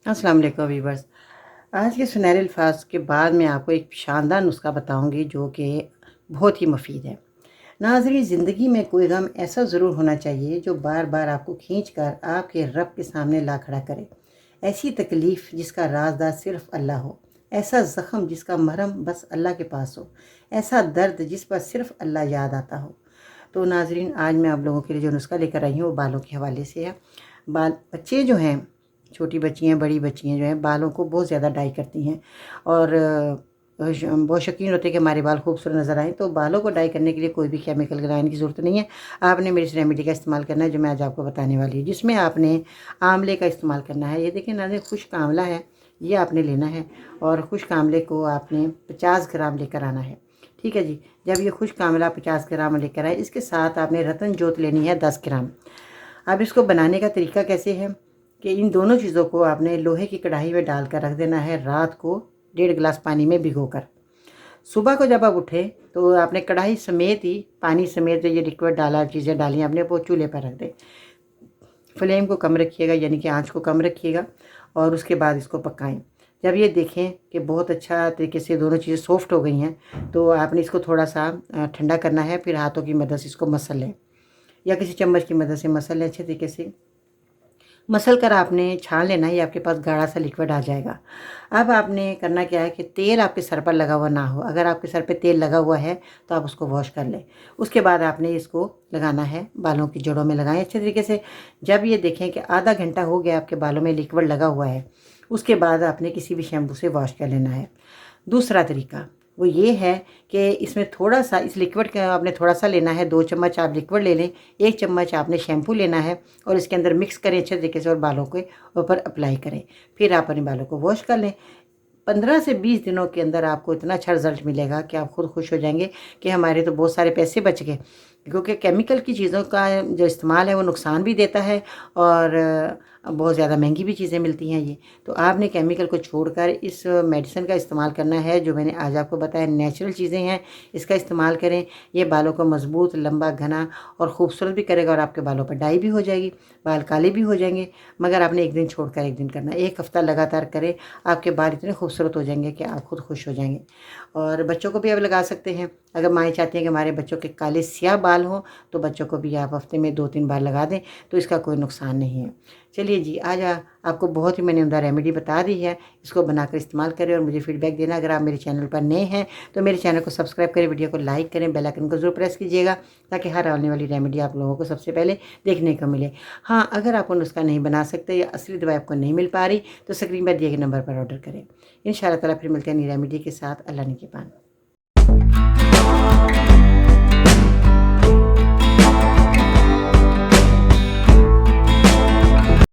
अस्सलाम वालेकुम व्यूवर्स। आज के सुनहरे अल्फाज के बाद मैं आपको एक शानदार नुस्खा बताऊंगी जो कि बहुत ही मुफीद है। नाज़रीन, ज़िंदगी में कोई गम ऐसा ज़रूर होना चाहिए जो बार बार आपको खींच कर आपके रब के सामने ला खड़ा करे। ऐसी तकलीफ़ जिसका राजदार सिर्फ़ अल्लाह हो, ऐसा ज़ख़म जिसका मरहम बस अल्लाह के पास हो, ऐसा दर्द जिस पर सिर्फ़ अल्लाह याद आता हो। तो नाज़रीन, आज मैं आप लोगों के लिए जो नुस्खा लेकर आई हूँ वो बालों के हवाले से है। बच्चे जो हैं, छोटी बच्चियाँ बड़ी बच्चियाँ जो हैं, बालों को बहुत ज़्यादा डाई करती हैं और बहुत शौकीन होते हैं कि हमारे बाल खूबसूरत नज़र आएँ। तो बालों को डाई करने के लिए कोई भी केमिकल लगाने की ज़रूरत नहीं है। आपने मेरी इस रेमेडी का इस्तेमाल करना है जो मैं आज आपको बताने वाली हूँ, जिसमें आपने आंवले का इस्तेमाल करना है। ये देखिए नाज़रीन, खुश्क आंवला है, ये आपने लेना है और खुश्क आंवले को आपने 50 ग्राम लेकर आना है। ठीक है जी। जब ये खुश्क आंवला 50 ग्राम लेकर आए, इसके साथ आपने रतन जोत लेनी है 10 ग्राम। अब इसको बनाने का तरीका कैसे है कि इन दोनों चीज़ों को आपने लोहे की कढ़ाई में डालकर रख देना है रात को 1.5 गिलास पानी में भिगोकर। सुबह को जब आप उठें तो आपने कढ़ाई समेत ही पानी समेत जो ये लिक्विड डाला, चीज़ें डाली आपने, वो चूल्हे पर रख दें। फ्लेम को कम रखिएगा, यानी कि आंच को कम रखिएगा और उसके बाद इसको पकाएं। जब ये देखें कि बहुत अच्छा तरीके से दोनों चीज़ें सॉफ्ट हो गई हैं तो आपने इसको थोड़ा सा ठंडा करना है। फिर हाथों की मदद से इसको मसल लें या किसी चम्मच की मदद से मसल लें। अच्छे तरीके से मसल कर आपने छान लेना है, ये आपके पास गाढ़ा सा लिक्विड आ जाएगा। अब आपने करना क्या है कि तेल आपके सर पर लगा हुआ ना हो। अगर आपके सर पे तेल लगा हुआ है तो आप उसको वॉश कर लें। उसके बाद आपने इसको लगाना है, बालों की जड़ों में लगाएं अच्छे तरीके से। जब ये देखें कि आधा घंटा हो गया आपके बालों में लिक्विड लगा हुआ है, उसके बाद आपने किसी भी शैम्पू से वॉश कर लेना है। दूसरा तरीका वो ये है कि इसमें थोड़ा सा, इस लिक्विड का आपने थोड़ा सा लेना है। 2 चम्मच आप लिक्विड ले लें, 1 चम्मच आपने शैम्पू लेना है और इसके अंदर मिक्स करें अच्छे तरीके से और बालों के ऊपर अप्लाई करें। फिर आप अपने बालों को वॉश कर लें। 15 से 20 दिनों के अंदर आपको इतना अच्छा रिजल्ट मिलेगा कि आप खुद खुश हो जाएंगे कि हमारे तो बहुत सारे पैसे बच गए। क्योंकि केमिकल की चीज़ों का जो इस्तेमाल है वो नुकसान भी देता है और बहुत ज़्यादा महंगी भी चीज़ें मिलती हैं ये। तो आपने केमिकल को छोड़कर इस मेडिसिन का इस्तेमाल करना है जो मैंने आज आपको बताया। नेचुरल चीज़ें हैं, इसका इस्तेमाल करें। ये बालों को मजबूत, लंबा, घना और खूबसूरत भी करेगा और आपके बालों पर डाई भी हो जाएगी, बाल काले भी हो जाएंगे। मगर आपने एक दिन छोड़कर एक दिन करना है, 1 हफ्ता लगातार करें। आपके बाल इतने खूबसूरत हो जाएंगे कि आप खुद खुश हो जाएंगे। और बच्चों को भी आप लगा सकते हैं। अगर माएँ चाहती हैं कि हमारे बच्चों के काले स्याह बाल हों तो बच्चों को भी आप हफ्ते में 2-3 बार लगा दें, तो इसका कोई नुकसान नहीं है। चलिए जी, आज आपको बहुत ही मैंने उम्दा रेमेडी बता दी है। इसको बनाकर इस्तेमाल करें और मुझे फीडबैक देना। अगर आप मेरे चैनल पर नए हैं तो मेरे चैनल को सब्सक्राइब करें, वीडियो को लाइक करें, बेल आइकन को ज़रूर प्रेस कीजिएगा ताकि हर आने वाली रेमेडी आप लोगों को सबसे पहले देखने को मिले। हाँ, अगर आप नुस्खा नहीं बना सकते या असली दवाई आपको नहीं मिल पा रही तो स्क्रीन पर दिए गए नंबर पर ऑर्डर करें। इंशाअल्लाह ताला फिर मिलते हैं नई रेमेडी के साथ। अल्लाह ने के पान।